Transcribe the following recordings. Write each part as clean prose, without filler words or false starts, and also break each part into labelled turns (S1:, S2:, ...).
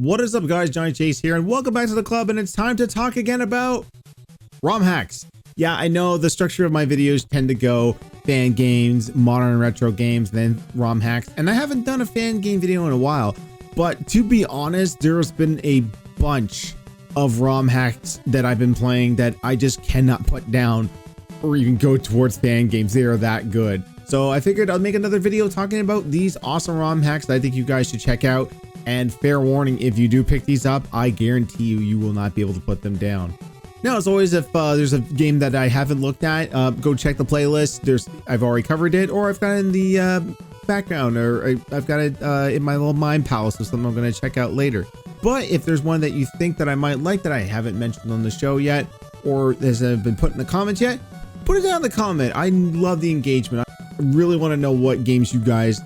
S1: What is up, guys? Johnny Chase here, and welcome back to the club. And it's time to talk again about ROM hacks. Yeah, I know the structure of my videos tend to go fan games, modern and retro games, then ROM hacks. And I haven't done a fan game video in a while, but to be honest, there's been a bunch of ROM hacks that I've been playing that I just cannot put down or even go towards fan games. They are that good. So I figured I'll make another video talking about these awesome ROM hacks that I think you guys should check out. And fair warning, if you do pick these up, I guarantee you will not be able to put them down. Now, as always, if there's a game that I haven't looked at, go check the playlist. I've already covered it, or I've got it in the background, or I've got it in my little mind palace of something I'm going to check out later. But if there's one that you think that I might like that I haven't mentioned on the show yet, or hasn't been put in the comments yet, put it down in the comment. I love the engagement. I really want to know what games you guys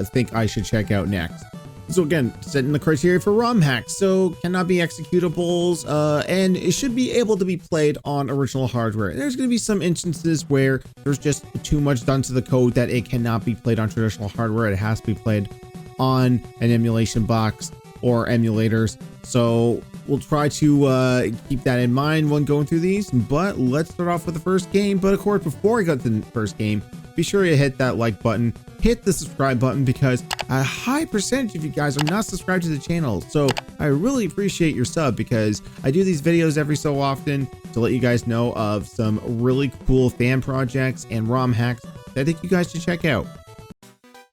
S1: think I should check out next. So again, setting the criteria for ROM hacks. So cannot be executables, and it should be able to be played on original hardware. There's going to be some instances where there's just too much done to the code that it cannot be played on traditional hardware. It has to be played on an emulation box or emulators. So we'll try to keep that in mind when going through these. But let's start off with the first game. But of course, before I go to the first game, be sure you hit that like button, hit the subscribe button, because a high percentage of you guys are not subscribed to the channel. So I really appreciate your sub, because I do these videos every so often to let you guys know of some really cool fan projects and ROM hacks that I think you guys should check out.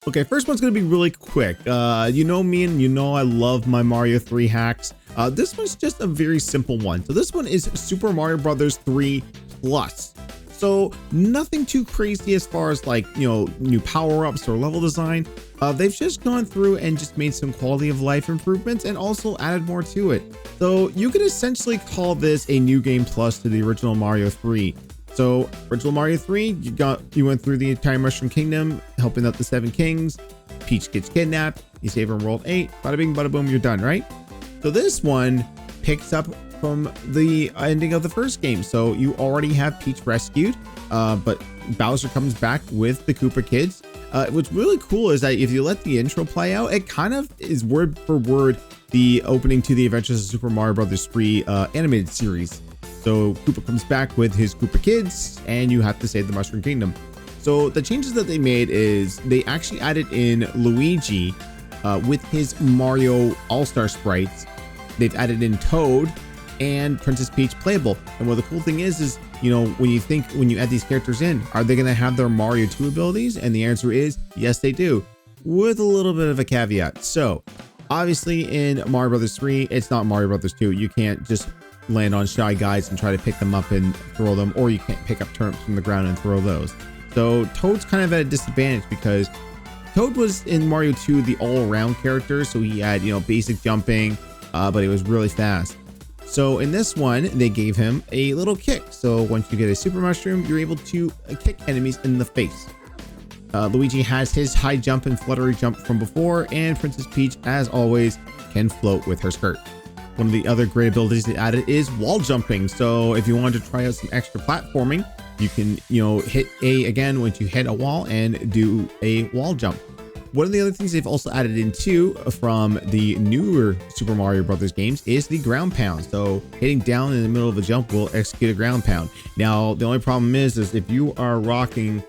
S1: Okay, first one's gonna be really quick. You know me, and you know I love my Mario 3 hacks. This one's just a very simple one. So this one is Super Mario Brothers 3 Plus. So nothing too crazy as far as, like, you know, new power-ups or level design. They've just gone through and just made some quality of life improvements and also added more to it. So you could essentially call this a new game plus to the original Mario 3. So original Mario 3, you went through the entire Mushroom Kingdom, helping out the 7 kings. Peach gets kidnapped, you save her in World 8, bada bing, bada boom, you're done, right? So this one picks up from the ending of the first game. So you already have Peach rescued, but Bowser comes back with the Koopa kids. What's really cool is that if you let the intro play out, it kind of is word for word the opening to the Adventures of Super Mario Bros. 3 animated series. So Koopa comes back with his Koopa kids, and you have to save the Mushroom Kingdom. So the changes that they made is they actually added in Luigi with his Mario All-Star sprites. They've added in Toad and Princess Peach playable. And what the cool thing is, you know, when you add these characters in, are they going to have their Mario 2 abilities? And the answer is yes, they do, with a little bit of a caveat. So obviously in Mario Brothers 3, it's not Mario Brothers 2. You can't just land on Shy Guys and try to pick them up and throw them, or you can't pick up turnips from the ground and throw those. So Toad's kind of at a disadvantage, because Toad was in Mario 2 the all-around character. So he had, you know, basic jumping, but he was really fast. So in this one, they gave him a little kick. So once you get a super mushroom, you're able to kick enemies in the face. Luigi has his high jump and fluttery jump from before, and Princess Peach, as always, can float with her skirt. One of the other great abilities they added is wall jumping. So if you wanted to try out some extra platforming, you can, you know, hit A again once you hit a wall and do a wall jump. One of the other things they've also added into from the newer Super Mario Brothers games is the ground pound. So hitting down in the middle of a jump will execute a ground pound. Now, the only problem is if you are rocking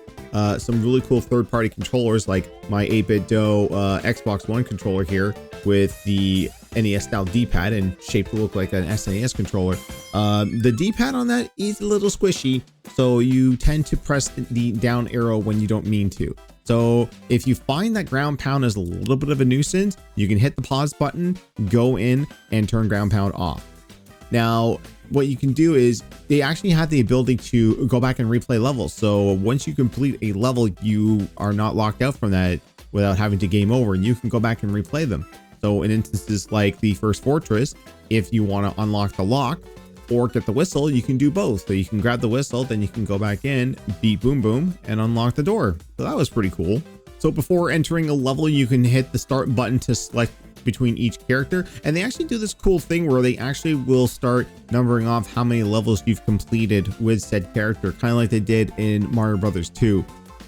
S1: some really cool third-party controllers, like my 8BitDo Xbox One controller here with the NES style D-pad and shaped to look like an SNES controller, the D-pad on that is a little squishy, so you tend to press the down arrow when you don't mean to. So if you find that ground pound is a little bit of a nuisance, you can hit the pause button, go in, and turn ground pound off. Now, what you can do is they actually have the ability to go back and replay levels. So once you complete a level, you are not locked out from that without having to game over, and you can go back and replay them. So in instances like the first fortress, if you want to unlock the lock or get the whistle, you can do both. So you can grab the whistle, then you can go back in, beat boom boom, and unlock the door. So that was pretty cool. So before entering a level, you can hit the start button to select between each character, and they actually do this cool thing where they actually will start numbering off how many levels you've completed with said character, kind of like they did in Mario Brothers 2.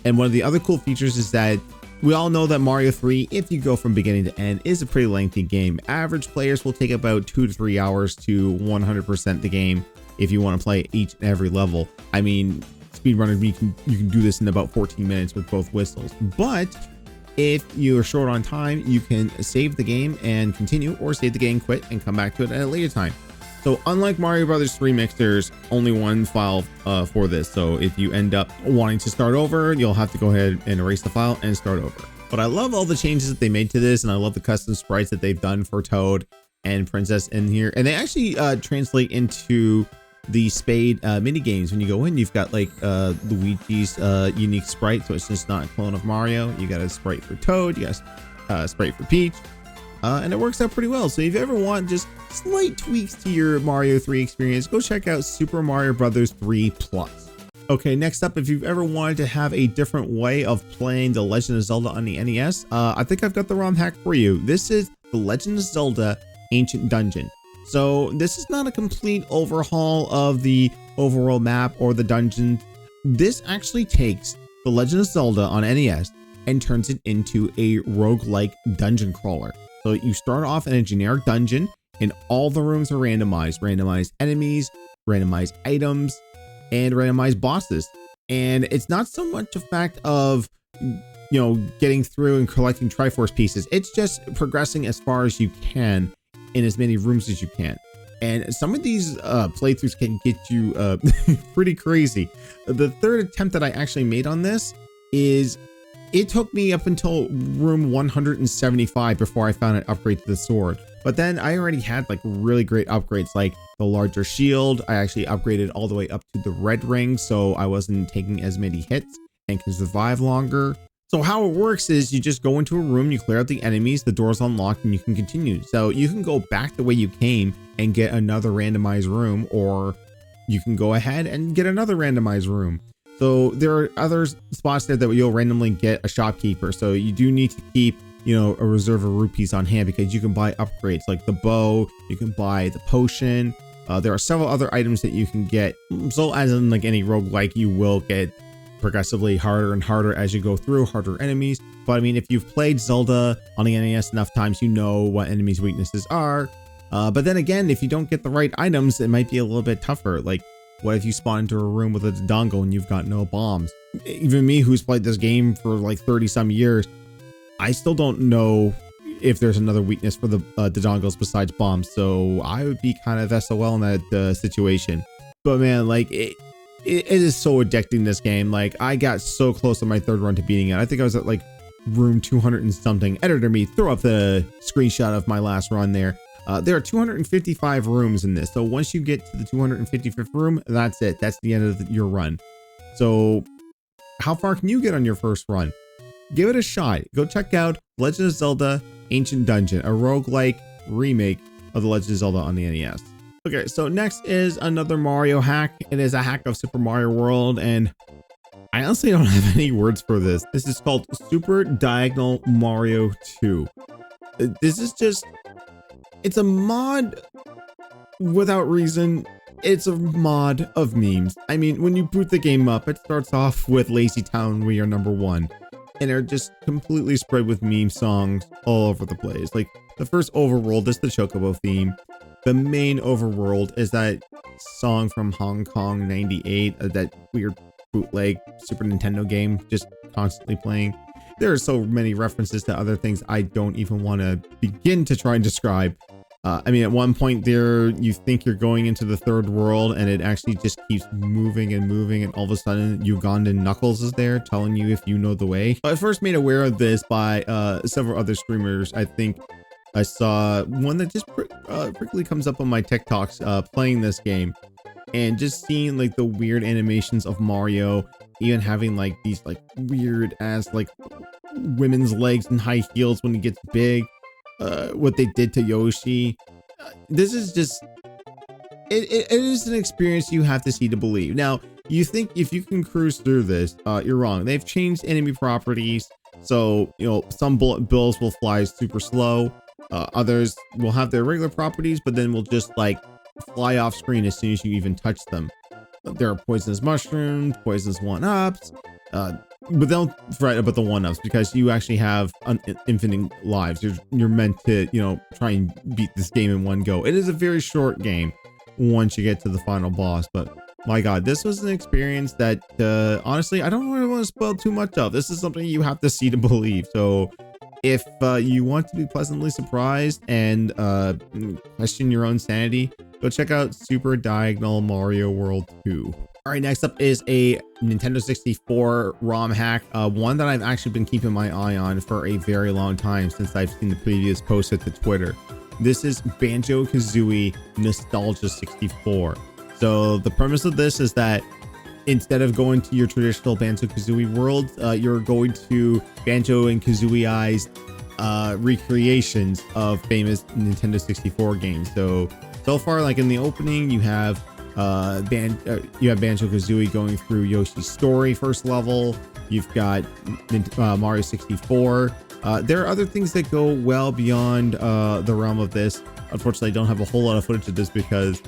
S1: And one of the other cool features is that We all know that Mario 3, if you go from beginning to end, is a pretty lengthy game. Average players will take about 2 to 3 hours to 100% the game if you want to play each and every level. I mean, speedrunner, you can do this in about 14 minutes with both whistles. But if you're short on time, you can save the game and continue, or save the game, quit, and come back to it at a later time. So unlike Mario Brothers 3 Mix, there's only one file for this. So if you end up wanting to start over, you'll have to go ahead and erase the file and start over. But I love all the changes that they made to this, and I love the custom sprites that they've done for Toad and Princess in here. And they actually translate into the Spade mini games. When you go in, you've got like Luigi's unique sprite, so it's just not a clone of Mario. You got a sprite for Toad, you got a sprite for Peach. And it works out pretty well. So if you ever want just slight tweaks to your Mario 3 experience, go check out Super Mario Brothers 3 Plus. Okay, next up, if you've ever wanted to have a different way of playing The Legend of Zelda on the NES, I think I've got the ROM hack for you. This is The Legend of Zelda Ancient Dungeon. So this is not a complete overhaul of the overworld map or the dungeon. This actually takes The Legend of Zelda on NES and turns it into a roguelike dungeon crawler. So you start off in a generic dungeon and all the rooms are randomized. Randomized enemies, randomized items, and randomized bosses. And it's not so much a fact of, getting through and collecting Triforce pieces. It's just progressing as far as you can in as many rooms as you can. And some of these playthroughs can get you pretty crazy. The third attempt that I actually made on this is, it took me up until room 175 before I found an upgrade to the sword. But then I already had like really great upgrades, like the larger shield. I actually upgraded all the way up to the red ring, so I wasn't taking as many hits and can survive longer. So how it works is you just go into a room, you clear out the enemies, the door's unlocked, and you can continue. So you can go back the way you came and get another randomized room, or you can go ahead and get another randomized room. So there are other spots there that you'll randomly get a shopkeeper. So you do need to keep, a reserve of rupees on hand, because you can buy upgrades like the bow, you can buy the potion. There are several other items that you can get. So as in like any roguelike, you will get progressively harder and harder as you go through, harder enemies. But I mean, if you've played Zelda on the NES enough times, you know what enemies' weaknesses are. But then again, if you don't get the right items, it might be a little bit tougher. Like, what if you spawn into a room with a dongle and you've got no bombs? Even me, who's played this game for like 30 some years, I still don't know if there's another weakness for the dongles besides bombs. So I would be kind of SOL in that situation. But man, like it is so addicting, this game. Like, I got so close on my third run to beating it. I think I was at like room 200 and something. Editor me, throw up the screenshot of my last run there. There are 255 rooms in this. So once you get to the 255th room, that's it. That's the end of your run. So how far can you get on your first run? Give it a shot. Go check out Legend of Zelda Ancient Dungeon, a roguelike remake of The Legend of Zelda on the NES. Okay, so next is another Mario hack. It is a hack of Super Mario World, and I honestly don't have any words for this. This is called Super Diagonal Mario 2. This is just... It's a mod without reason. It's a mod of memes. I mean, when you boot the game up, it starts off with Lazy Town, we are number one. And they're just completely spread with meme songs all over the place. Like, the first overworld is the Chocobo theme. The main overworld is that song from Hong Kong 98, that weird bootleg Super Nintendo game just constantly playing. There are so many references to other things I don't even want to begin to try and describe. I mean, at one point there, you think you're going into the third world, and it actually just keeps moving and moving, and all of a sudden Ugandan Knuckles is there telling you if you know the way. I first made aware of this by several other streamers. I think I saw one that just frequently comes up on my TikToks playing this game, and just seeing like the weird animations of Mario, even having like these like weird ass like women's legs and high heels when he gets big. What they did to Yoshi. This is just, it is an experience you have to see to believe. Now, you think if you can cruise through this, you're wrong. They've changed enemy properties. So, some bullet bills will fly super slow. Others will have their regular properties, but then will just like fly off screen as soon as you even touch them. There are poisonous mushrooms, poisonous one-ups. But don't fret about the one-ups because you actually have infinite lives. You're meant to, you know, try and beat this game in one go. It is a very short game once you get to the final boss, but my God, this was an experience that honestly, I don't really want to spoil too much of. This is something you have to see to believe. So if you want to be pleasantly surprised and question your own sanity, go check out Super Diagonal Mario World 2. All right, next up is a Nintendo 64 ROM hack, one that I've actually been keeping my eye on for a very long time since I've seen the previous post at the Twitter. This is Banjo Kazooie Nostalgia 64. So the premise of this is that instead of going to your traditional Banjo Kazooie world, you're going to Banjo and Kazooie's recreations of famous Nintendo 64 games. So far, like in the opening, you have Banjo Kazooie going through Yoshi's Story first level. You've got Mario 64. There are other things that go well beyond the realm of this. Unfortunately, I don't have a whole lot of footage of this because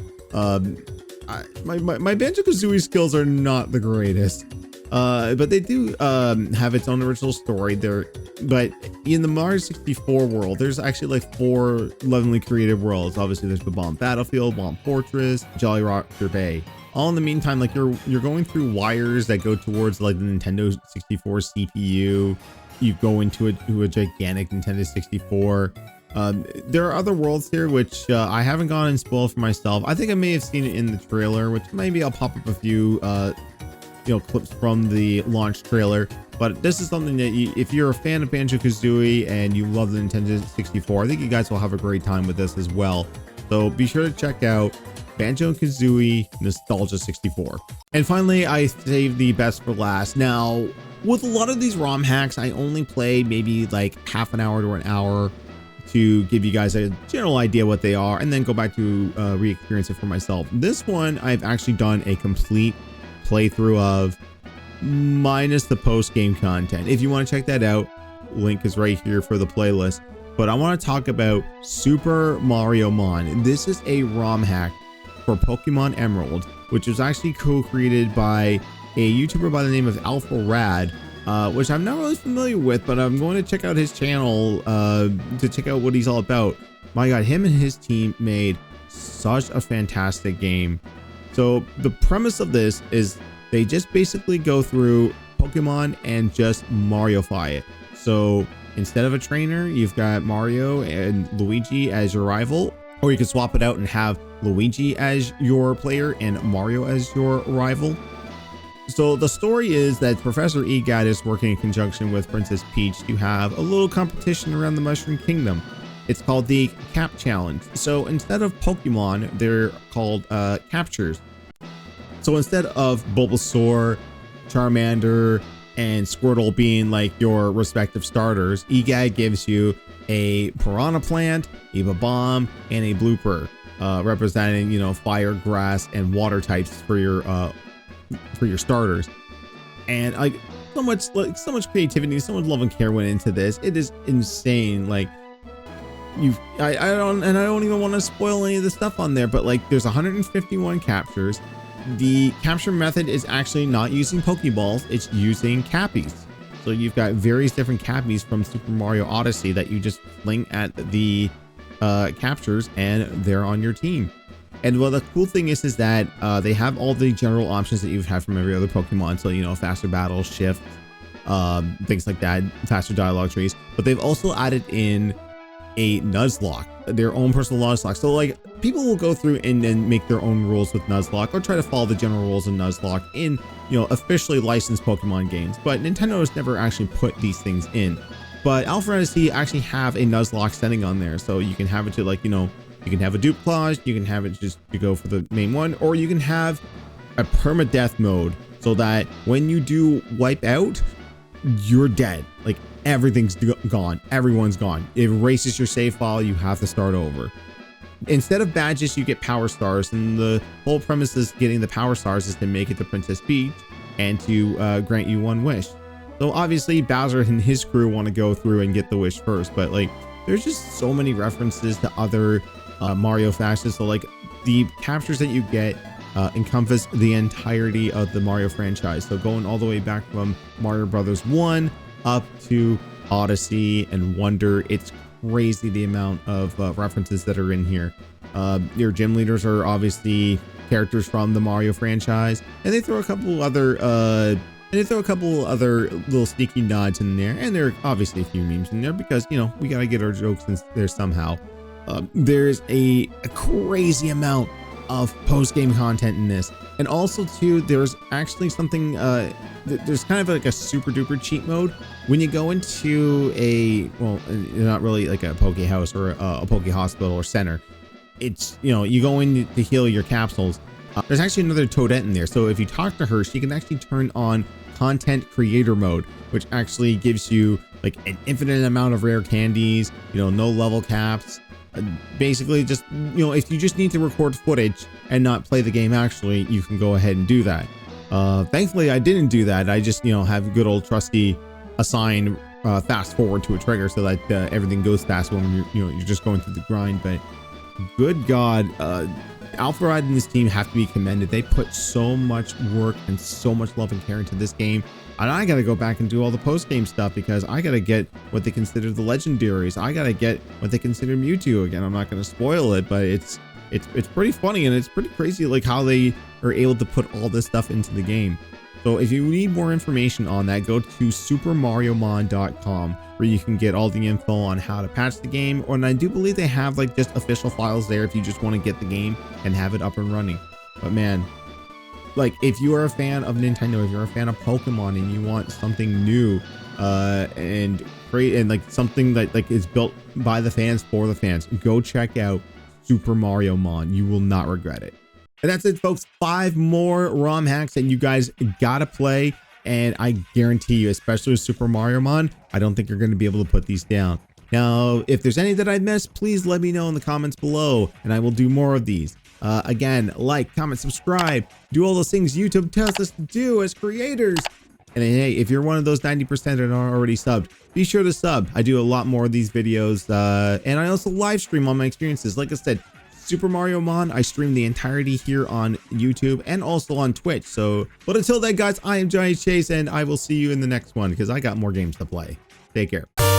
S1: my Banjo Kazooie skills are not the greatest. But they do have its own original story there. But in the Mario 64 world, there's actually like 4 lovingly created worlds. Obviously, there's the Bomb Battlefield, Bomb Fortress, Jolly Roger Bay. All in the meantime, like you're going through wires that go towards like the Nintendo 64 CPU. You go into a gigantic Nintendo 64. There are other worlds here which I haven't gone and spoiled for myself. I think I may have seen it in the trailer, which maybe I'll pop up a few clips from the launch trailer. But this is something that if you're a fan of Banjo Kazooie and you love the Nintendo 64, I think you guys will have a great time with this as well. So be sure to check out Banjo Kazooie Nostalgia 64. And finally, I saved the best for last. Now, with a lot of these ROM hacks, I only play maybe like half an hour to an hour to give you guys a general idea what they are, and then go back to re-experience it for myself. This one, I've actually done a complete playthrough of, minus the post-game content. If you want to check that out, link is right here for the playlist. But I want to talk about Super Mario Mon. This is a ROM hack for Pokemon Emerald, which was actually co-created by a YouTuber by the name of Alpha Rad, which I'm not really familiar with, but I'm going to check out his channel to check out what he's all about. My God, him and his team made such a fantastic game. So the premise of this is they just basically go through Pokemon and just Mario-fy it. So instead of a trainer, you've got Mario and Luigi as your rival, or you can swap it out and have Luigi as your player and Mario as your rival. So the story is that Professor Egad is working in conjunction with Princess Peach to have a little competition around the Mushroom Kingdom. It's called the Cap Challenge. So instead of Pokemon, they're called captures. So instead of Bulbasaur, Charmander, and Squirtle being like your respective starters, Egad gives you a Piranha Plant, a Bomb, and a Blooper, representing, you know, fire, grass, and water types for your starters. And like so much creativity, so much love and care went into this. It is insane. Like I don't even want to spoil any of the stuff on there, but like there's 151 captures. The capture method is actually not using Pokeballs, it's using Cappies. So you've got various different Cappies from Super Mario Odyssey that you just fling at the captures and they're on your team. And well, the cool thing is that they have all the general options that you've had from every other Pokemon. So, you know, faster battle, shift, things like that, faster dialogue trees. But they've also added in a Nuzlocke, their own personal Nuzlocke. So like people will go through and then make their own rules with Nuzlocke or try to follow the general rules of Nuzlocke in, you know, officially licensed Pokemon games. But Nintendo has never actually put these things in. But Alpha and he actually have a Nuzlocke setting on there. So you can have it to like, you know, you can have a dupe clause, you can have it just to go for the main one, or you can have a permadeath mode so that when you do wipe out, you're dead. Like everything's gone, everyone's gone. It erases your save file, you have to start over. Instead of badges, you get power stars, and the whole premise is getting the power stars is to make it to Princess Peach and to grant you one wish. So obviously Bowser and his crew want to go through and get the wish first, but like there's just so many references to other Mario fashions. So like the captures that you get encompass the entirety of the Mario franchise. So going all the way back from Mario Brothers 1 up to Odyssey and Wonder. It's crazy the amount of references that are in here. Your gym leaders are obviously characters from the Mario franchise, and they throw a couple other little sneaky nods in there, and there are obviously a few memes in there because, you know, we gotta get our jokes in there somehow. There's a crazy amount of post-game content in this, and also too, there's actually something, there's kind of like a super duper cheat mode when you go into a, well, not really like a poke house or a poke hospital or center. It's, you know, you go in to heal your capsules. There's actually another Toadette in there, so if you talk to her, she can actually turn on content creator mode, which actually gives you like an infinite amount of rare candies, you know, no level caps. Basically just, you know, if you just need to record footage and not play the game actually, you can go ahead and do that. Thankfully I didn't do that. I just, you know, have good old trusty assign fast forward to a trigger so that everything goes fast when you're just going through the grind. But good God, Alpharad and his team have to be commended. They put so much work and so much love and care into this game. And I got to go back and do all the post-game stuff because I got to get what they consider the legendaries. I got to get what they consider Mewtwo. Again, I'm not going to spoil it, but it's pretty funny and it's pretty crazy like how they are able to put all this stuff into the game. So if you need more information on that, go to supermariomon.com where you can get all the info on how to patch the game. And I do believe they have like just official files there if you just want to get the game and have it up and running. But man, like if you are a fan of Nintendo, if you're a fan of Pokemon and you want something new and great and like something that like is built by the fans for the fans, go check out Super Mario Mon. You will not regret it. And that's it, folks. 5 more ROM hacks that you guys gotta play. And I guarantee you, especially with Super Mario Mon, I don't think you're going to be able to put these down. Now, if there's any that I missed, please let me know in the comments below, and I will do more of these. Again, like, comment, subscribe, do all those things YouTube tells us to do as creators. And hey, if you're one of those 90% that are already subbed, be sure to sub. I do a lot more of these videos, and I also live stream all my experiences. Like I said, Super Mario Mon, I stream the entirety here on YouTube and also on Twitch. So, but until then, guys, I am Johnny Chase, and I will see you in the next one because I got more games to play. Take care.